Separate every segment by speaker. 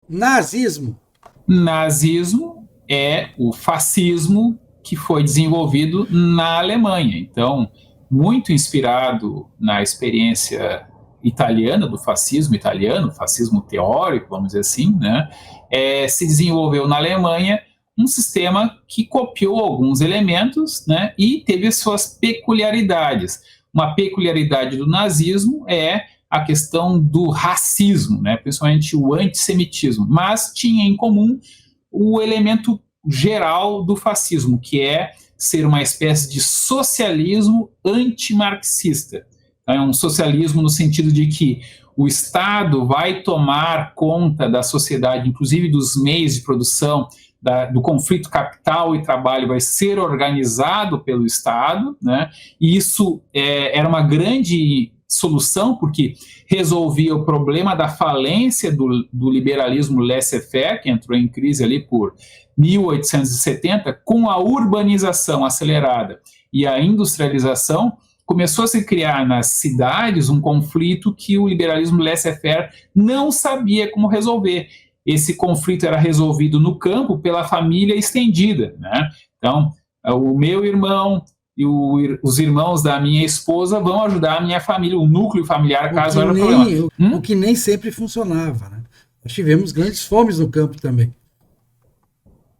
Speaker 1: Nazismo.
Speaker 2: Nazismo é o fascismo que foi desenvolvido na Alemanha. Então, muito inspirado na experiência italiana, do fascismo italiano, fascismo teórico, vamos dizer assim, né? Se desenvolveu na Alemanha um sistema que copiou alguns elementos, né? E teve suas peculiaridades. Uma peculiaridade do nazismo é a questão do racismo, né? Principalmente o antissemitismo, mas tinha em comum o elemento geral do fascismo, que é ser uma espécie de socialismo antimarxista. É um socialismo no sentido de que o Estado vai tomar conta da sociedade, inclusive dos meios de produção, do conflito capital e trabalho vai ser organizado pelo Estado, né? E isso era uma grande solução, porque resolvia o problema da falência do liberalismo laissez-faire, que entrou em crise ali por 1870, com a urbanização acelerada e a industrialização. Começou a se criar nas cidades um conflito que o liberalismo laissez-faire não sabia como resolver. Esse conflito era resolvido no campo pela família estendida, né? Então, o meu irmão e os irmãos da minha esposa vão ajudar a minha família, o núcleo familiar, caso haja problema.
Speaker 1: O que nem sempre funcionava, né? Nós tivemos grandes fomes no campo também.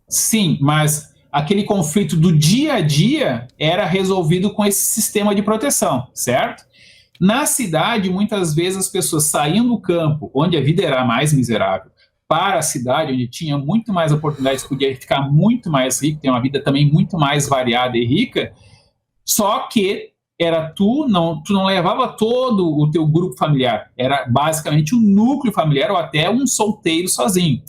Speaker 2: Sim, mas aquele conflito do dia a dia era resolvido com esse sistema de proteção, certo? Na cidade, muitas vezes as pessoas saíam do campo, onde a vida era mais miserável, para a cidade, onde tinha muito mais oportunidades, podia ficar muito mais rico, ter uma vida também muito mais variada e rica, só que tu não levava todo o teu grupo familiar, era basicamente um núcleo familiar ou até um solteiro sozinho.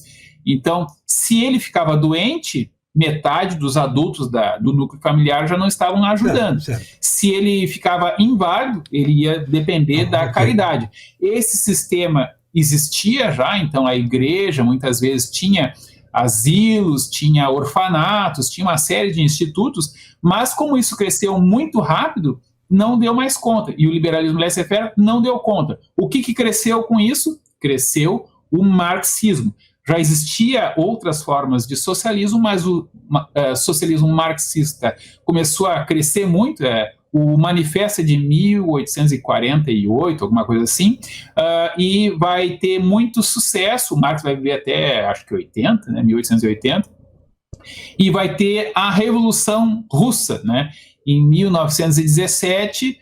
Speaker 2: Então, se ele ficava doente, metade dos adultos do núcleo familiar já não estavam ajudando. Certo. Se ele ficava inválido, ele ia depender da caridade. Esse sistema existia já, então a igreja muitas vezes tinha asilos, tinha orfanatos, tinha uma série de institutos, mas como isso cresceu muito rápido, não deu mais conta. E o liberalismo laissez-faire não deu conta. O que cresceu com isso? Cresceu o marxismo. Já existia outras formas de socialismo, mas o socialismo marxista começou a crescer muito. O manifesto é de 1848, alguma coisa assim, e vai ter muito sucesso. O Marx vai viver até, acho que 80, né, 1880, e vai ter a Revolução Russa, né? Em 1917,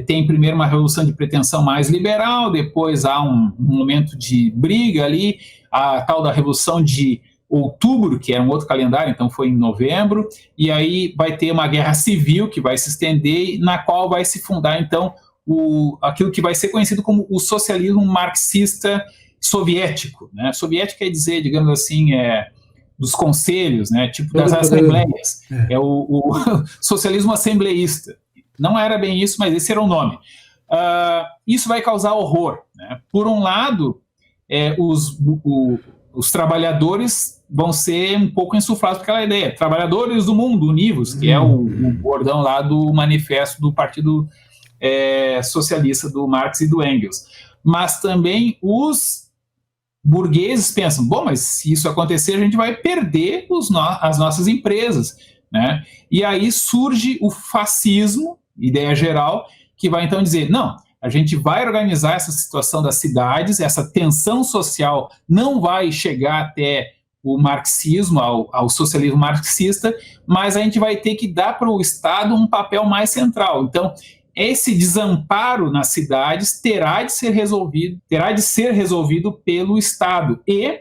Speaker 2: tem primeiro uma revolução de pretensão mais liberal, depois há um momento de briga ali, a tal da Revolução de Outubro, que era um outro calendário, então foi em novembro, e aí vai ter uma guerra civil que vai se estender, na qual vai se fundar, então, aquilo que vai ser conhecido como o socialismo marxista soviético, né? Soviético quer dizer, digamos assim, dos conselhos, né? Tipo das assembleias, é o socialismo assembleísta. Não era bem isso, mas esse era o nome. Isso vai causar horror, né? Por um lado, os trabalhadores vão ser um pouco insuflados por aquela ideia. Trabalhadores do mundo, univos, que é o bordão lá do manifesto do Partido Socialista do Marx e do Engels. Mas também os burgueses pensam, bom, mas se isso acontecer, a gente vai perder as nossas empresas, né? E aí surge o fascismo, ideia geral, que vai então dizer, não, a gente vai organizar essa situação das cidades, essa tensão social não vai chegar até o marxismo, ao socialismo marxista, mas a gente vai ter que dar para o Estado um papel mais central. Então, esse desamparo nas cidades terá de ser resolvido pelo Estado. E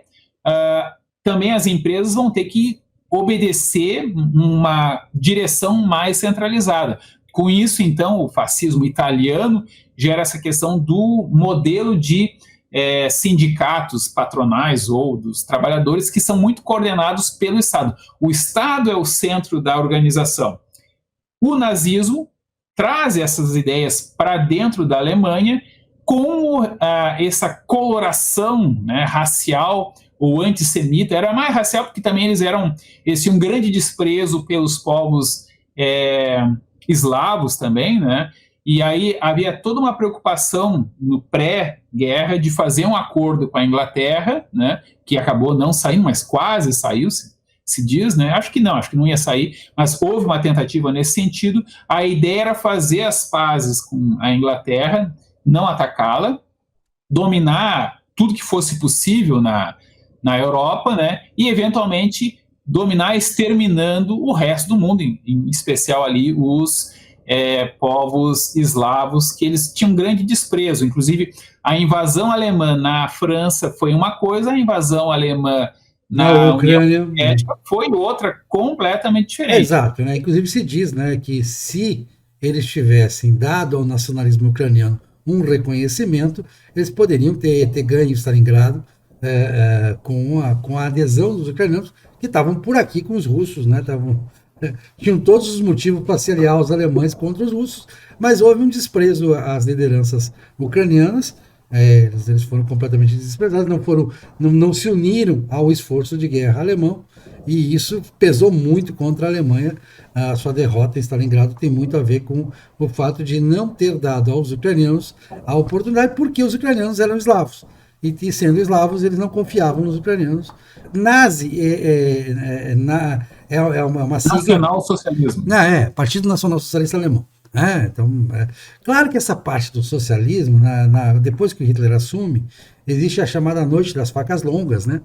Speaker 2: também as empresas vão ter que obedecer uma direção mais centralizada. Com isso, então, o fascismo italiano gera essa questão do modelo de sindicatos patronais ou dos trabalhadores que são muito coordenados pelo Estado. O Estado é o centro da organização. O nazismo traz essas ideias para dentro da Alemanha com essa coloração, né, racial ou antissemita. Era mais racial porque também eles tinham um grande desprezo pelos povos eslavos também, né? E aí havia toda uma preocupação no pré-guerra de fazer um acordo com a Inglaterra, né, que acabou não saindo, mas quase saiu, se diz, né? Acho que não ia sair, mas houve uma tentativa nesse sentido. A ideia era fazer as pazes com a Inglaterra, não atacá-la, dominar tudo que fosse possível na Europa, né? E eventualmente dominar exterminando o resto do mundo, em especial ali os povos eslavos, que eles tinham um grande desprezo. Inclusive, a invasão alemã na França foi uma coisa, a invasão alemã na União
Speaker 1: Ucrânia,
Speaker 2: Soviética foi outra completamente diferente.
Speaker 1: Exato, né? Inclusive se diz, né, que se eles tivessem dado ao nacionalismo ucraniano um reconhecimento, eles poderiam ter ganho Stalingrado com a adesão dos ucranianos que estavam por aqui com os russos, né? Tinham todos os motivos para se aliar aos alemães contra os russos, mas houve um desprezo às lideranças ucranianas. Eles foram completamente desprezados, não se uniram ao esforço de guerra alemão, e isso pesou muito contra a Alemanha. A sua derrota em Stalingrado tem muito a ver com o fato de não ter dado aos ucranianos a oportunidade, porque os ucranianos eram eslavos, e sendo eslavos, eles não confiavam nos ucranianos. Nazi é uma sigla...
Speaker 2: Nacional-socialismo.
Speaker 1: Partido Nacional Socialista Alemão. Claro que essa parte do socialismo, depois que o Hitler assume, existe a chamada Noite das Facas Longas, né,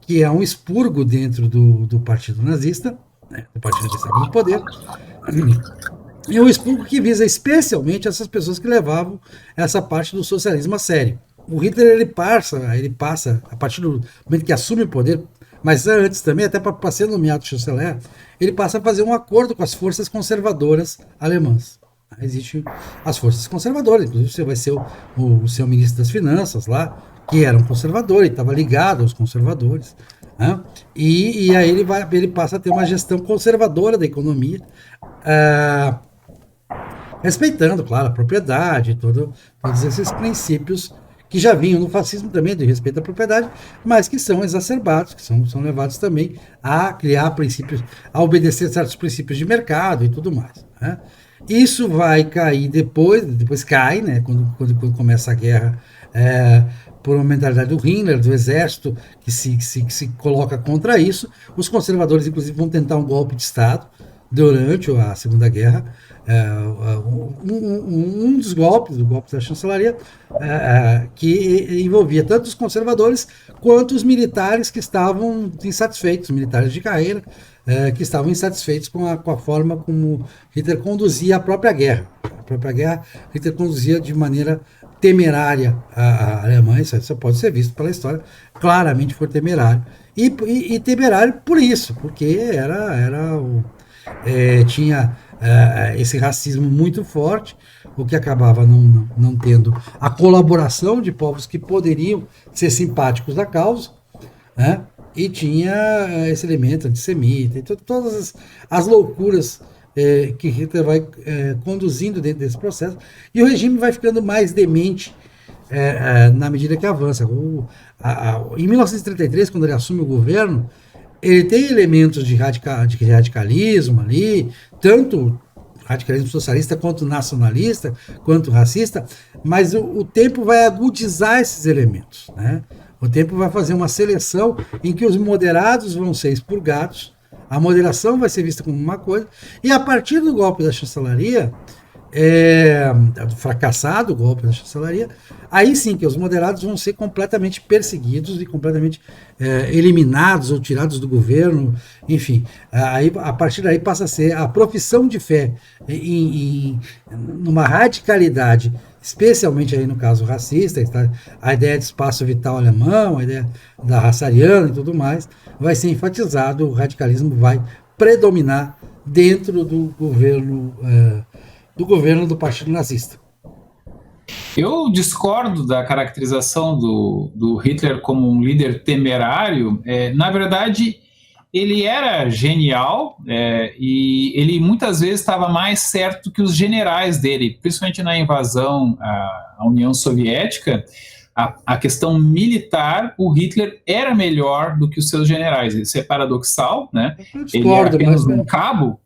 Speaker 1: que é um expurgo dentro do partido nazista, né, do partido que estava no poder, e um expurgo que visa especialmente essas pessoas que levavam essa parte do socialismo a sério. O Hitler ele passa, a partir do momento que assume o poder, mas antes também, até para ser nomeado chanceler, ele passa a fazer um acordo com as forças conservadoras alemãs. Existem as forças conservadoras, inclusive você vai ser o seu ministro das Finanças lá, que era um conservador, e estava ligado aos conservadores, né? E aí ele passa a ter uma gestão conservadora da economia, respeitando, claro, a propriedade, todos esses princípios que já vinham no fascismo também, de respeito à propriedade, mas que são exacerbados, que são levados também a criar princípios, a obedecer certos princípios de mercado e tudo mais, né? Isso vai cair depois cai, né, quando começa a guerra, por uma mentalidade do Himmler, do exército, que se coloca contra isso. Os conservadores, inclusive, vão tentar um golpe de Estado durante a Segunda Guerra. Um dos golpes, o golpe da chancelaria, que envolvia tanto os conservadores quanto os militares que estavam insatisfeitos, militares de carreira, que estavam insatisfeitos com a forma como Hitler conduzia a própria guerra. A própria guerra, Hitler conduzia de maneira temerária a Alemanha, isso pode ser visto pela história, claramente foi temerário. E temerário por isso, porque tinha esse racismo muito forte, o que acabava não tendo a colaboração de povos que poderiam ser simpáticos da causa, né? E tinha esse elemento antissemita, e todas as loucuras que Hitler vai conduzindo dentro desse processo, e o regime vai ficando mais demente na medida que avança. Em 1933, quando ele assume o governo, ele tem elementos de radicalismo ali, tanto radicalismo socialista, quanto nacionalista, quanto racista, mas o tempo vai agudizar esses elementos, né? O tempo vai fazer uma seleção em que os moderados vão ser expurgados, a moderação vai ser vista como uma coisa, e a partir do golpe da chancelaria, fracassado o golpe da chancelaria, aí sim que os moderados vão ser completamente perseguidos e completamente eliminados ou tirados do governo, enfim. Aí, a partir daí passa a ser a profissão de fé numa radicalidade, especialmente aí no caso racista, a ideia de espaço vital alemão, a ideia da raça ariana e tudo mais, vai ser enfatizado, o radicalismo vai predominar dentro do governo do Partido Nazista.
Speaker 2: Eu discordo da caracterização do Hitler como um líder temerário. Na verdade, ele era genial e ele muitas vezes estava mais certo que os generais dele, principalmente na invasão à União Soviética. A questão militar, o Hitler era melhor do que os seus generais. Isso é paradoxal, né?
Speaker 1: Eu discordo,
Speaker 2: ele era apenas um cabo.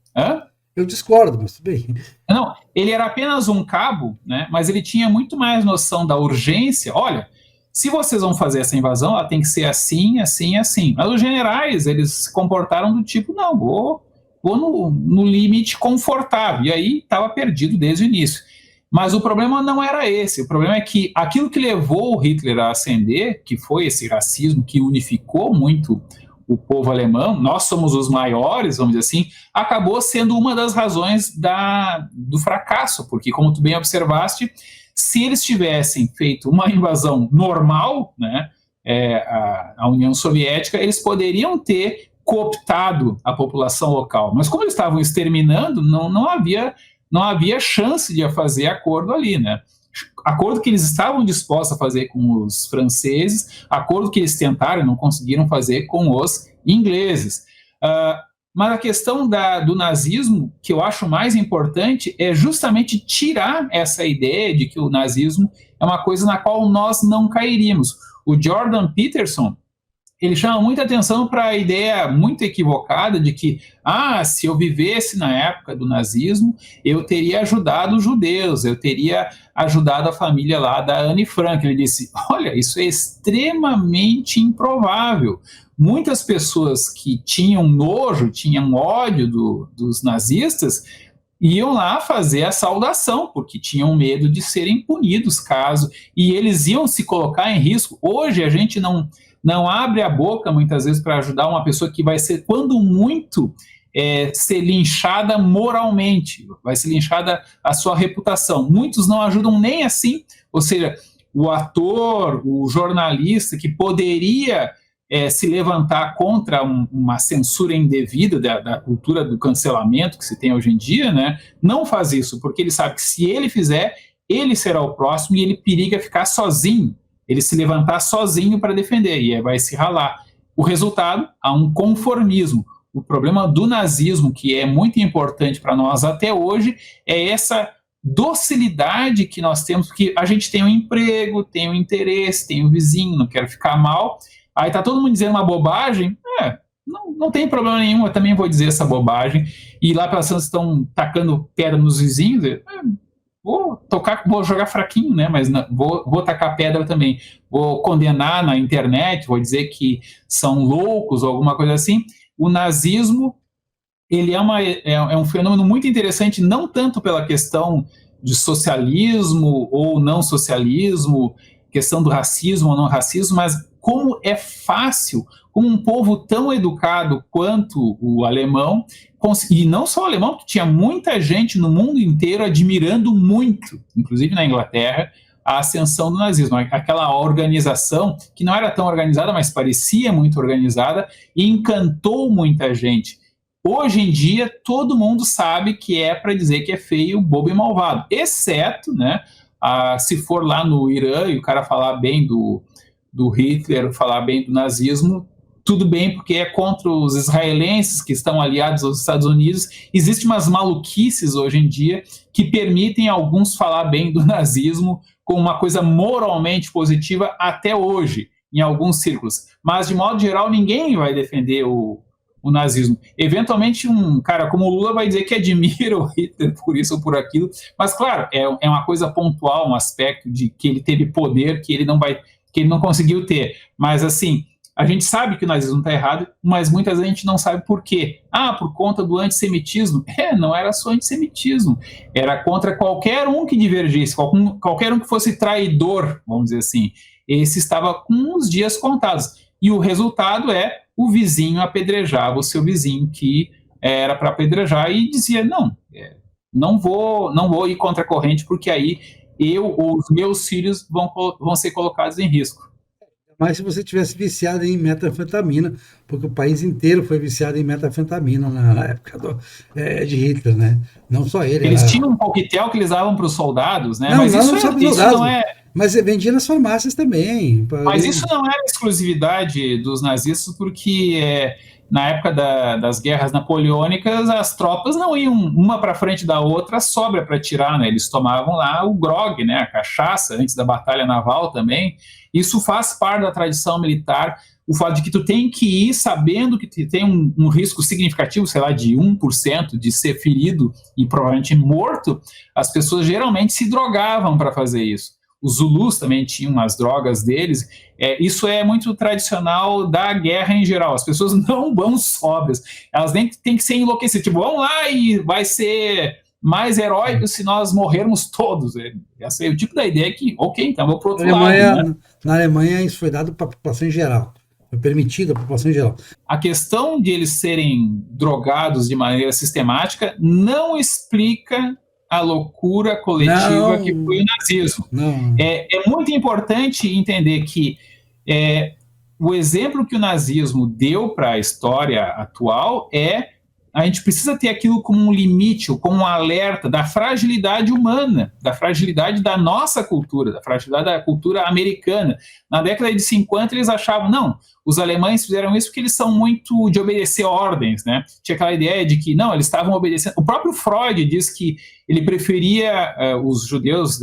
Speaker 1: Eu discordo, mas tudo bem.
Speaker 2: Não, ele era apenas um cabo, né? Mas ele tinha muito mais noção da urgência. Olha, se vocês vão fazer essa invasão, ela tem que ser assim, assim, assim. Mas os generais, eles se comportaram do tipo, não, vou no limite confortável. E aí estava perdido desde o início. Mas o problema não era esse. O problema é que aquilo que levou o Hitler a ascender, que foi esse racismo que unificou muito o povo alemão, nós somos os maiores, vamos dizer assim, acabou sendo uma das razões do fracasso, porque, como tu bem observaste, se eles tivessem feito uma invasão normal, né, a União Soviética, eles poderiam ter cooptado a população local, mas como eles estavam exterminando, não havia chance de fazer acordo ali, né? Acordo que eles estavam dispostos a fazer com os franceses, acordo que eles tentaram e não conseguiram fazer com os ingleses. Mas a questão do nazismo, que eu acho mais importante, é justamente tirar essa ideia de que o nazismo é uma coisa na qual nós não cairíamos. O Jordan Peterson, ele chama muita atenção para a ideia muito equivocada de que, se eu vivesse na época do nazismo, eu teria ajudado os judeus, eu teria ajudado a família lá da Anne Frank. Ele disse, olha, isso é extremamente improvável. Muitas pessoas que tinham nojo, tinham ódio dos nazistas, iam lá fazer a saudação, porque tinham medo de serem punidos caso, e eles iam se colocar em risco. Hoje a gente não abre a boca, muitas vezes, para ajudar uma pessoa que vai ser, quando muito, ser linchada moralmente, vai ser linchada a sua reputação. Muitos não ajudam nem assim, ou seja, o ator, o jornalista que poderia se levantar contra uma censura indevida da cultura do cancelamento que se tem hoje em dia, né, não faz isso, porque ele sabe que se ele fizer, ele será o próximo e ele periga ficar sozinho, ele se levantar sozinho para defender, e aí vai se ralar. O resultado, há um conformismo. O problema do nazismo, que é muito importante para nós até hoje, é essa docilidade que nós temos, porque a gente tem um emprego, tem um interesse, tem um vizinho, não quero ficar mal, aí tá todo mundo dizendo uma bobagem, não tem problema nenhum, eu também vou dizer essa bobagem, e lá pelas tantas estão tacando pedra nos vizinhos, vou jogar fraquinho, né? Mas vou tacar pedra também. Vou condenar na internet, vou dizer que são loucos ou alguma coisa assim. O nazismo, ele é um fenômeno muito interessante, não tanto pela questão de socialismo ou não socialismo, questão do racismo ou não racismo, mas como é fácil, como um povo tão educado quanto o alemão, e não só o alemão, que tinha muita gente no mundo inteiro admirando muito, inclusive na Inglaterra, a ascensão do nazismo, aquela organização que não era tão organizada, mas parecia muito organizada e encantou muita gente. Hoje em dia, todo mundo sabe que é para dizer que é feio, bobo e malvado, exceto, né, se for lá no Irã e o cara falar bem do Hitler, falar bem do nazismo, tudo bem, porque é contra os israelenses que estão aliados aos Estados Unidos. Existem umas maluquices hoje em dia que permitem alguns falar bem do nazismo como uma coisa moralmente positiva até hoje, em alguns círculos. Mas, de modo geral, ninguém vai defender o nazismo. Eventualmente, um cara como o Lula vai dizer que admira o Hitler por isso ou por aquilo, mas, claro, é uma coisa pontual, um aspecto de que ele teve poder que ele não conseguiu ter. Mas, assim, a gente sabe que o nazismo está errado, mas muitas vezes a gente não sabe por quê. Por conta do antissemitismo. Não era só antissemitismo. Era contra qualquer um que divergisse, qualquer um que fosse traidor, vamos dizer assim. Esse estava com os dias contados. E o resultado é o vizinho apedrejava o seu vizinho que era para apedrejar e dizia, não vou ir contra a corrente, porque aí eu ou os meus filhos vão ser colocados em risco.
Speaker 1: Mas se você tivesse viciado em metanfetamina, porque o país inteiro foi viciado em metanfetamina na época de Hitler, né? Não só ele.
Speaker 2: Eles tinham um coquetel que eles davam para os soldados, né?
Speaker 1: Não,
Speaker 2: mas isso
Speaker 1: não é. Mas vendia nas farmácias também.
Speaker 2: Mas isso não era exclusividade dos nazistas, porque na época das guerras napoleônicas, as tropas não iam uma para frente da outra, sobra para tirar, né? Eles tomavam lá o grog, né? A cachaça, antes da batalha naval também. Isso faz parte da tradição militar. o fato de que tu tem que ir sabendo que tem um risco significativo, sei lá, de 1% de ser ferido e provavelmente morto, as pessoas geralmente se drogavam para fazer isso. Os Zulus também tinham as drogas deles. Isso é muito tradicional da guerra em geral. As pessoas não vão sóbrias. Elas nem têm que ser enlouquecidas. Tipo, vamos lá e vai ser mais heróico se nós morrermos todos. Esse é o tipo da ideia que, ok, então vou para o outro lado. Né?
Speaker 1: Na Alemanha isso foi dado para a população em geral. Foi permitido à população em geral.
Speaker 2: A questão de eles serem drogados de maneira sistemática não explica a loucura coletiva que foi o nazismo. É muito importante entender que o exemplo que o nazismo deu para a história atual a gente precisa ter aquilo como um limite, como um alerta da fragilidade humana, da fragilidade da nossa cultura, da fragilidade da cultura americana. Na década de 50 eles achavam, não, os alemães fizeram isso porque eles são muito de obedecer ordens, né? Tinha aquela ideia de que, não, eles estavam obedecendo. O próprio Freud diz que ele preferia, os judeus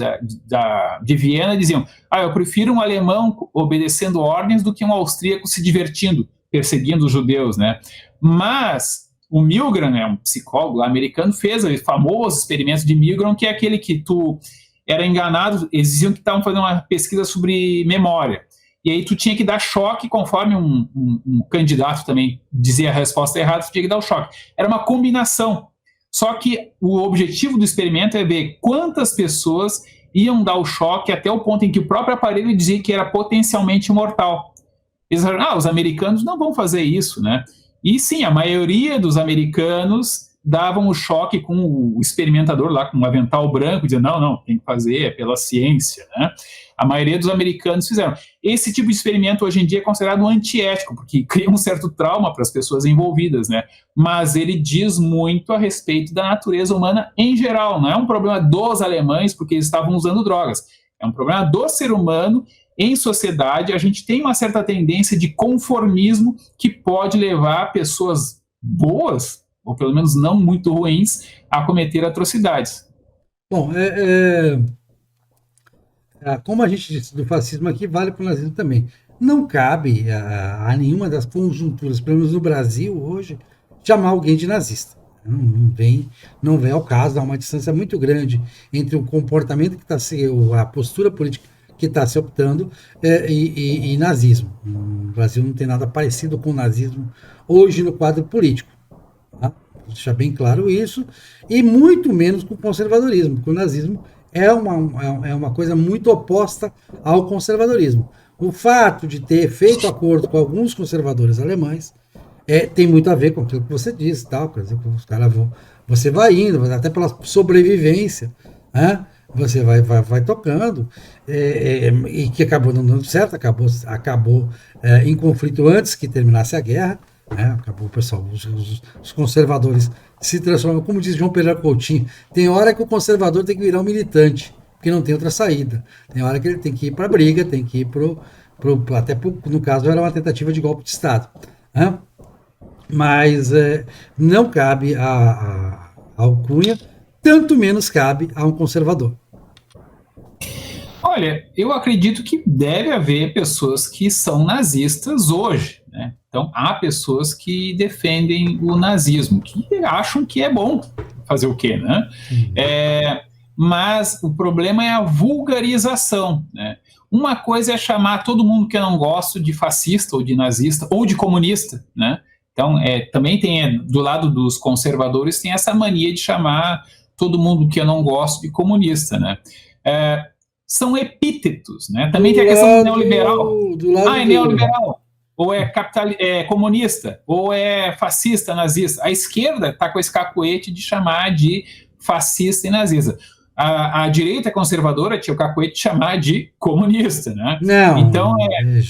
Speaker 2: de Viena diziam, eu prefiro um alemão obedecendo ordens do que um austríaco se divertindo, perseguindo os judeus, né? Mas o Milgram, um psicólogo americano, fez o famoso experimento de Milgram, que é aquele que tu era enganado, eles diziam que estavam fazendo uma pesquisa sobre memória. E aí tu tinha que dar choque, conforme um candidato também dizia a resposta errada, tu tinha que dar o choque. Era uma combinação. Só que o objetivo do experimento é ver quantas pessoas iam dar o choque até o ponto em que o próprio aparelho dizia que era potencialmente mortal. Eles falaram, os americanos não vão fazer isso, né? E sim, a maioria dos americanos davam o choque com o experimentador lá, com um avental branco, dizendo, não, tem que fazer, é pela ciência, né? A maioria dos americanos fizeram. Esse tipo de experimento hoje em dia é considerado antiético, porque cria um certo trauma para as pessoas envolvidas, né? Mas ele diz muito a respeito da natureza humana em geral. Não é um problema dos alemães porque eles estavam usando drogas. É um problema do ser humano. Em sociedade, a gente tem uma certa tendência de conformismo que pode levar pessoas boas, ou pelo menos não muito ruins, a cometer atrocidades.
Speaker 1: Bom, como a gente disse do fascismo aqui, vale para o nazismo também. Não cabe a nenhuma das conjunturas, pelo menos no Brasil hoje, chamar alguém de nazista. Não vem ao caso, há uma distância muito grande entre o comportamento que está sendo, a postura política que está se optando e nazismo. O Brasil não tem nada parecido com o nazismo hoje no quadro político. Tá? Vou deixar bem claro isso. E muito menos com o conservadorismo, porque o nazismo é uma coisa muito oposta ao conservadorismo. O fato de ter feito acordo com alguns conservadores alemães tem muito a ver com aquilo que você disse, tal, quer dizer, os caras você vai indo, até pela sobrevivência, né? Você vai tocando, e que acabou não dando certo, acabou em conflito antes que terminasse a guerra, né? Acabou o pessoal, os conservadores se transformam, como diz João Pereira Coutinho, tem hora que o conservador tem que virar um militante, porque não tem outra saída, tem hora que ele tem que ir para a briga, tem que ir no caso era uma tentativa de golpe de Estado, né? Mas não cabe a alcunha, tanto menos cabe a um conservador.
Speaker 2: Olha, eu acredito que deve haver pessoas que são nazistas hoje, né? Então, há pessoas que defendem o nazismo, que acham que é bom fazer o quê, né? Mas o problema é a vulgarização, né? Uma coisa é chamar todo mundo que eu não gosto de fascista ou de nazista ou de comunista, né? Então, também tem, do lado dos conservadores, tem essa mania de chamar todo mundo que eu não gosto de comunista, né? São epítetos, né? Também tem a questão do neoliberal. É neoliberal, ou é comunista, ou é fascista, nazista. A esquerda está com esse cacuete de chamar de fascista e nazista. A direita conservadora tinha o cacuete de chamar de comunista, né? Então,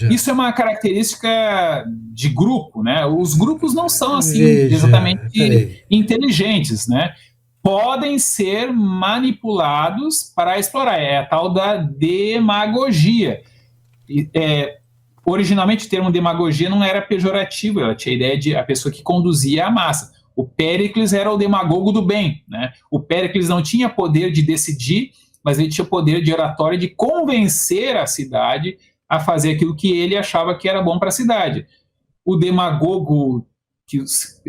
Speaker 2: isso é uma característica de grupo, né? Os grupos não são assim exatamente inteligentes, né? Podem ser manipulados para explorar. É a tal da demagogia. Originalmente, o termo demagogia não era pejorativo, ela tinha a ideia de a pessoa que conduzia a massa. O Péricles era o demagogo do bem, né? O Péricles não tinha poder de decidir, mas ele tinha poder de oratória de convencer a cidade a fazer aquilo que ele achava que era bom para a cidade. O demagogo, que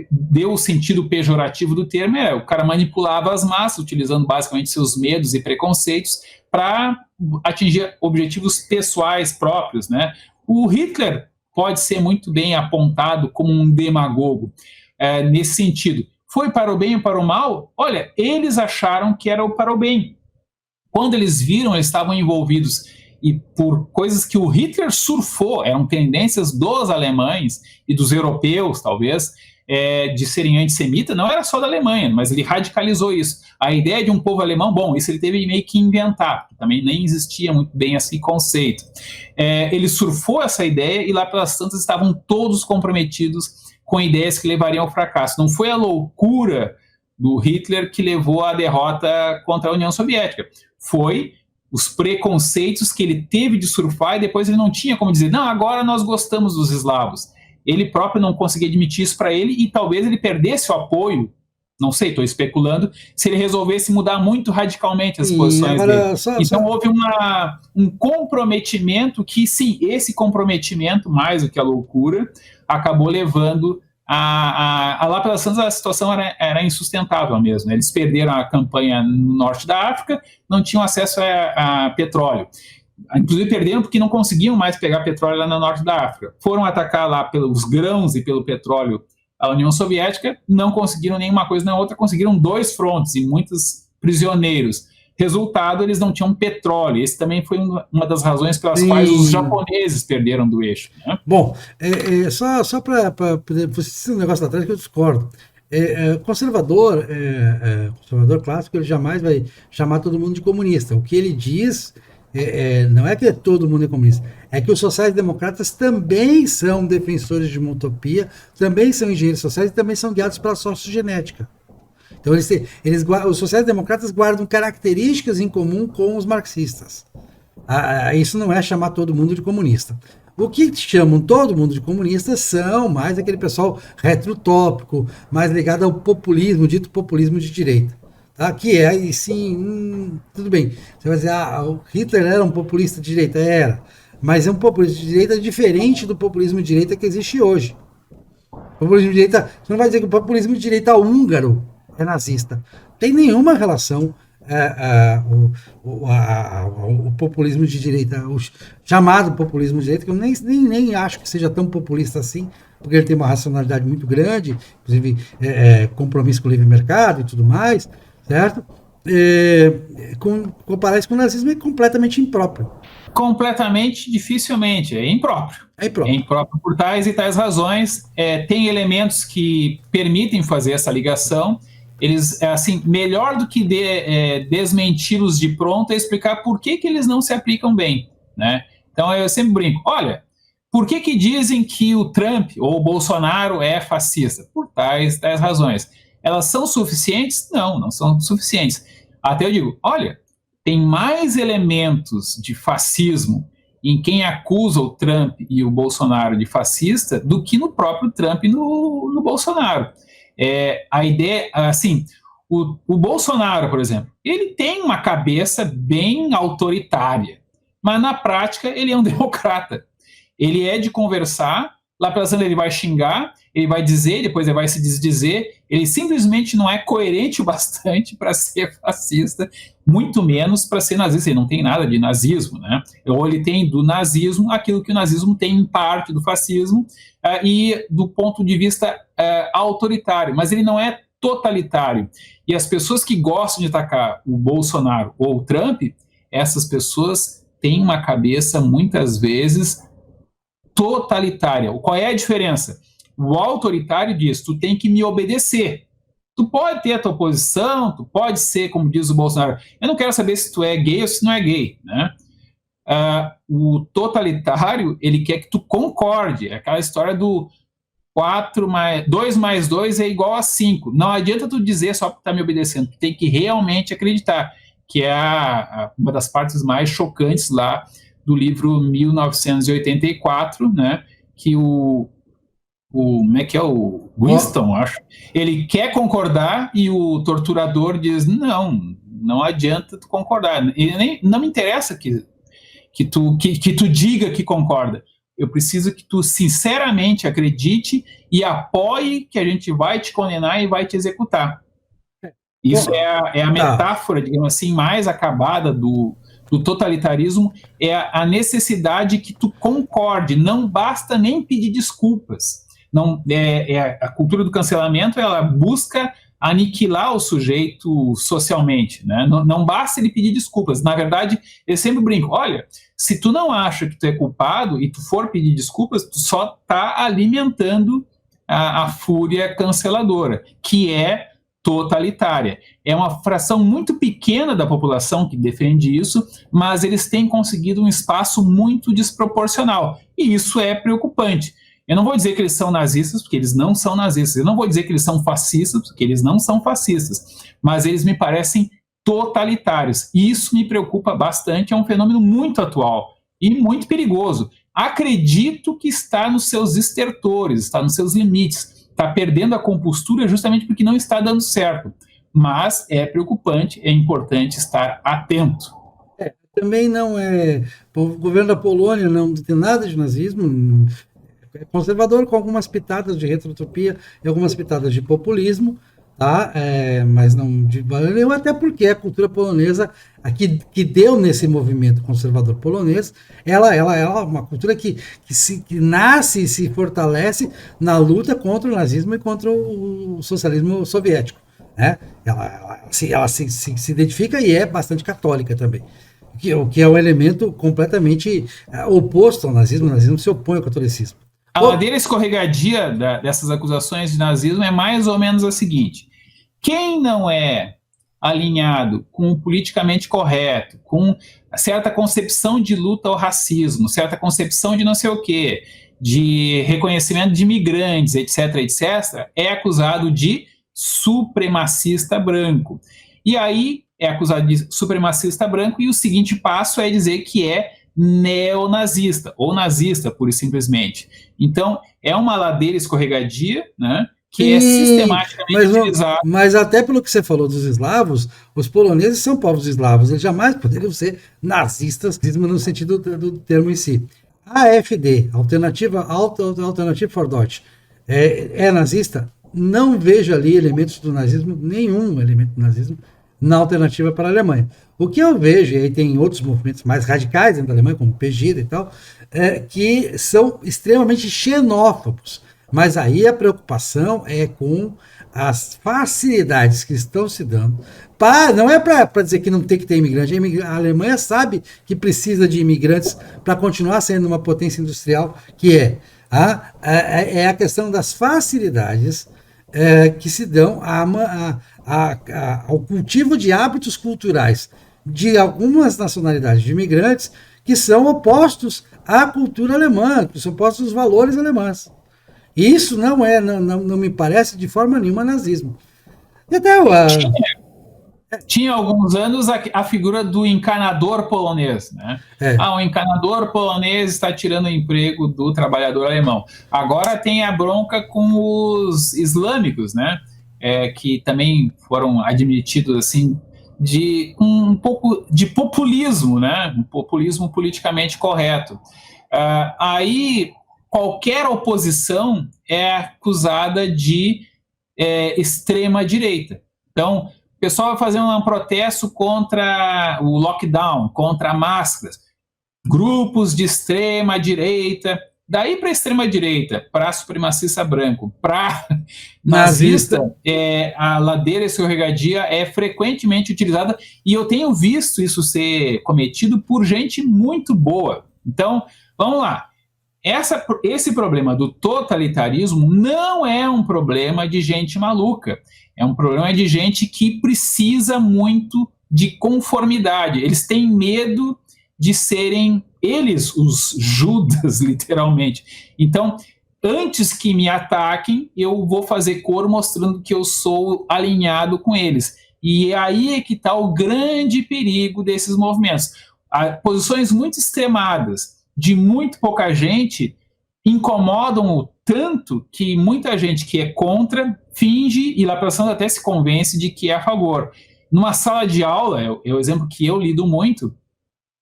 Speaker 2: deu o sentido pejorativo do termo, o cara manipulava as massas, utilizando basicamente seus medos e preconceitos para atingir objetivos pessoais próprios, né? O Hitler pode ser muito bem apontado como um demagogo, nesse sentido. Foi para o bem ou para o mal? Olha, eles acharam que era para o bem. Quando eles viram, eles estavam envolvidos e por coisas que o Hitler surfou, eram tendências dos alemães e dos europeus, talvez, de serem antissemitas, não era só da Alemanha, mas ele radicalizou isso. A ideia de um povo alemão, bom, isso ele teve meio que inventar, também nem existia muito bem esse conceito. Ele surfou essa ideia e lá pelas tantas estavam todos comprometidos com ideias que levariam ao fracasso. Não foi a loucura do Hitler que levou à derrota contra a União Soviética, foi os preconceitos que ele teve de surfar e depois ele não tinha como dizer, não, agora nós gostamos dos eslavos. Ele próprio não conseguia admitir isso para ele e talvez ele perdesse o apoio, não sei, estou especulando, se ele resolvesse mudar muito radicalmente as posições dele. Então houve um comprometimento que, sim, esse comprometimento, mais do que a loucura, acabou levando lá pelas tantas a situação era insustentável mesmo. Eles perderam a campanha no norte da África, não tinham acesso a petróleo. Inclusive perderam porque não conseguiam mais pegar petróleo lá no norte da África. Foram atacar lá pelos grãos e pelo petróleo a União Soviética, não conseguiram nenhuma coisa nem outra, conseguiram 2 frontes e muitos prisioneiros. Resultado, eles não tinham petróleo. Esse também foi uma das razões pelas quais os japoneses perderam do eixo. Né?
Speaker 1: Bom, só para você um negócio lá atrás que eu discordo. Conservador clássico, ele jamais vai chamar todo mundo de comunista. O que ele diz não é que todo mundo é comunista, é que os sociais-democratas também são defensores de uma utopia, também são engenheiros sociais e também são guiados pela sociogenética. Então, os sociais-democratas guardam características em comum com os marxistas. Isso não é chamar todo mundo de comunista. O que chamam todo mundo de comunista são mais aquele pessoal retrotópico, mais ligado ao populismo, dito populismo de direita. Tá? Que e sim, tudo bem. Você vai dizer, o Hitler era um populista de direita? Era. Mas é um populista de direita diferente do populismo de direita que existe hoje. O populismo de direita, você não vai dizer que o populismo de direita húngaro é nazista. Tem nenhuma relação o populismo de direita, o chamado populismo de direita, que eu nem acho que seja tão populista assim, porque ele tem uma racionalidade muito grande, inclusive compromisso com o livre mercado e tudo mais, certo? Comparar isso com o nazismo é completamente impróprio.
Speaker 2: Completamente, dificilmente, é impróprio. É impróprio por tais e tais razões. Tem elementos que permitem fazer essa ligação. Eles, assim, melhor do que desmenti-los de pronto é explicar por que eles não se aplicam bem, né? Então eu sempre brinco, olha, por que dizem que o Trump ou o Bolsonaro é fascista? Por tais razões. Elas são suficientes? Não são suficientes. Até eu digo, olha, tem mais elementos de fascismo em quem acusa o Trump e o Bolsonaro de fascista do que no próprio Trump e no Bolsonaro. A ideia, assim, o Bolsonaro, por exemplo, ele tem uma cabeça bem autoritária, mas na prática ele é um democrata. Ele é de conversar, lá pela cena ele vai xingar, ele vai dizer, depois ele vai se desdizer, ele simplesmente não é coerente o bastante para ser fascista, muito menos para ser nazista. Ele não tem nada de nazismo, né? Ou ele tem do nazismo aquilo que o nazismo tem em parte do fascismo, e do ponto de vista autoritário, mas ele não é totalitário. E as pessoas que gostam de atacar o Bolsonaro ou o Trump, essas pessoas têm uma cabeça, muitas vezes, totalitária. Qual é a diferença? O autoritário diz, tu tem que me obedecer. Tu pode ter a tua posição, tu pode ser, como diz o Bolsonaro, eu não quero saber se tu é gay ou se não é gay, né? O totalitário, ele quer que tu concorde, é aquela história do 2 mais 2 é igual a 5. Não adianta tu dizer só porque tá me obedecendo, tu tem que realmente acreditar, que é uma das partes mais chocantes lá do livro 1984, né, que como é que é, o Winston, acho, ele quer concordar e o torturador diz, não adianta tu concordar, não me interessa que que tu diga que concorda. Eu preciso que tu sinceramente acredite e apoie que a gente vai te condenar e vai te executar. Isso é a metáfora, digamos assim, mais acabada do totalitarismo, é a necessidade que tu concorde, não basta nem pedir desculpas. Não, a cultura do cancelamento, ela busca aniquilar o sujeito socialmente, né? Não basta ele pedir desculpas. Na verdade, eu sempre brinco, olha, se tu não acha que tu é culpado e tu for pedir desculpas, tu só está alimentando a fúria canceladora, que é totalitária. É uma fração muito pequena da população que defende isso, mas eles têm conseguido um espaço muito desproporcional. E isso é preocupante. Eu não vou dizer que eles são nazistas, porque eles não são nazistas. Eu não vou dizer que eles são fascistas, porque eles não são fascistas. Mas eles me parecem totalitários. E isso me preocupa bastante. É um fenômeno muito atual e muito perigoso. Acredito que está nos seus estertores, está nos seus limites. Está perdendo a compostura justamente porque não está dando certo. Mas é preocupante, é importante estar atento.
Speaker 1: Também não é... O governo da Polônia não tem nada de nazismo, é conservador, com algumas pitadas de retrotopia e algumas pitadas de populismo, tá? Mas não de valor nenhum, até porque a cultura polonesa, que deu nesse movimento conservador polonês, ela é uma cultura que nasce e se fortalece na luta contra o nazismo e contra o socialismo soviético, né? Ela se identifica e é bastante católica também. O que é um elemento completamente oposto ao nazismo. O nazismo se opõe ao catolicismo.
Speaker 2: A ladeira escorregadia dessas acusações de nazismo é mais ou menos a seguinte: quem não é alinhado com o politicamente correto, com certa concepção de luta ao racismo, certa concepção de não sei o quê, de reconhecimento de imigrantes, etc., etc., é acusado de supremacista branco. E aí é acusado de supremacista branco e o seguinte passo é dizer que é neonazista, ou nazista, pura e simplesmente. Então, é uma ladeira escorregadia, né, que é sistematicamente utilizada.
Speaker 1: Mas até pelo que você falou dos eslavos, os poloneses são povos eslavos, eles jamais poderiam ser nazistas, no sentido do termo em si. A AfD, Alternative for Deutsch, é nazista? Não vejo ali elementos do nazismo, nenhum elemento do nazismo, na alternativa para a Alemanha. O que eu vejo, e aí tem outros movimentos mais radicais dentro da Alemanha, como o Pegida e tal, que são extremamente xenófobos. Mas aí a preocupação é com as facilidades que estão se dando. Não é para dizer que não tem que ter imigrante. A Alemanha sabe que precisa de imigrantes para continuar sendo uma potência industrial, que é a questão das facilidades que se dão ao cultivo de hábitos culturais de algumas nacionalidades de imigrantes que são opostos à cultura alemã, que são opostos aos valores alemães. Isso não me parece de forma nenhuma nazismo. E até
Speaker 2: tinha alguns anos a figura do encanador polonês, né? O encanador polonês está tirando o emprego do trabalhador alemão. Agora tem a bronca com os islâmicos, né? Que também foram admitidos assim de um pouco de populismo, né? Um populismo politicamente correto. Aí qualquer oposição é acusada de extrema direita. Então, o pessoal vai fazer um protesto contra o lockdown, contra máscaras. Grupos de extrema direita, daí para a extrema direita, para supremacista branco, para nazista, a ladeira escorregadia é frequentemente utilizada e eu tenho visto isso ser cometido por gente muito boa. Então, vamos lá. Esse problema do totalitarismo não é um problema de gente maluca, é um problema de gente que precisa muito de conformidade. Eles têm medo de serem eles os Judas, literalmente. Então, antes que me ataquem, eu vou fazer coro mostrando que eu sou alinhado com eles. E aí é que está o grande perigo desses movimentos. Posições muito extremadas, de muito pouca gente, incomodam tanto que muita gente que é contra finge e lá passando até se convence de que é a favor. Numa sala de aula, é o exemplo que eu lido muito,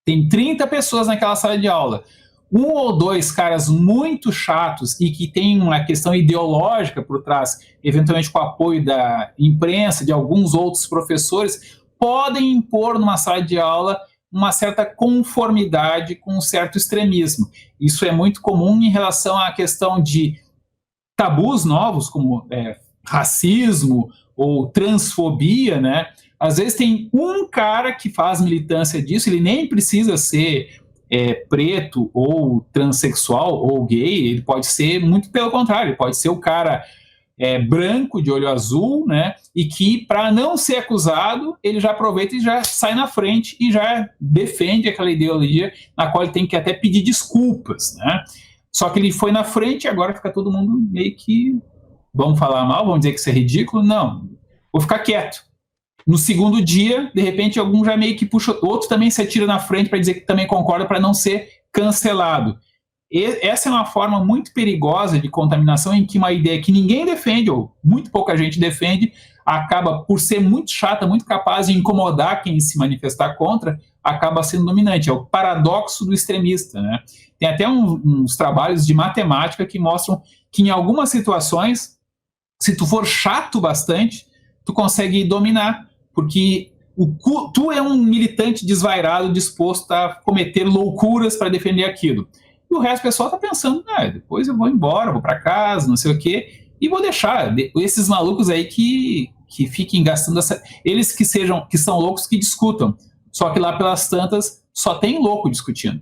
Speaker 2: tem 30 pessoas naquela sala de aula. Um ou dois caras muito chatos e que tem uma questão ideológica por trás, eventualmente com o apoio da imprensa, de alguns outros professores, podem impor numa sala de aula uma certa conformidade com um certo extremismo. Isso é muito comum em relação à questão de tabus novos, como racismo ou transfobia, né? Às vezes tem um cara que faz militância disso, ele nem precisa ser preto ou transexual ou gay, ele pode ser muito pelo contrário, ele pode ser o cara branco, de olho azul, né? E que, para não ser acusado, ele já aproveita e já sai na frente e já defende aquela ideologia na qual ele tem que até pedir desculpas, né? Só que ele foi na frente e agora fica todo mundo meio que, vamos falar mal, vamos dizer que isso é ridículo? Não, vou ficar quieto. No segundo dia, de repente, algum já meio que puxa, outro também se atira na frente para dizer que também concorda para não ser cancelado. Essa é uma forma muito perigosa de contaminação em que uma ideia que ninguém defende, ou muito pouca gente defende, acaba, por ser muito chata, muito capaz de incomodar quem se manifestar contra, acaba sendo dominante. É o paradoxo do extremista, né? Tem até uns trabalhos de matemática que mostram que em algumas situações, se tu for chato bastante, tu consegue dominar, porque tu é um militante desvairado disposto a cometer loucuras para defender aquilo. E o resto do pessoal está pensando, depois eu vou embora, vou para casa, não sei o quê, e vou deixar esses malucos aí que fiquem gastando eles que são loucos que discutam. Só que lá pelas tantas só tem louco discutindo.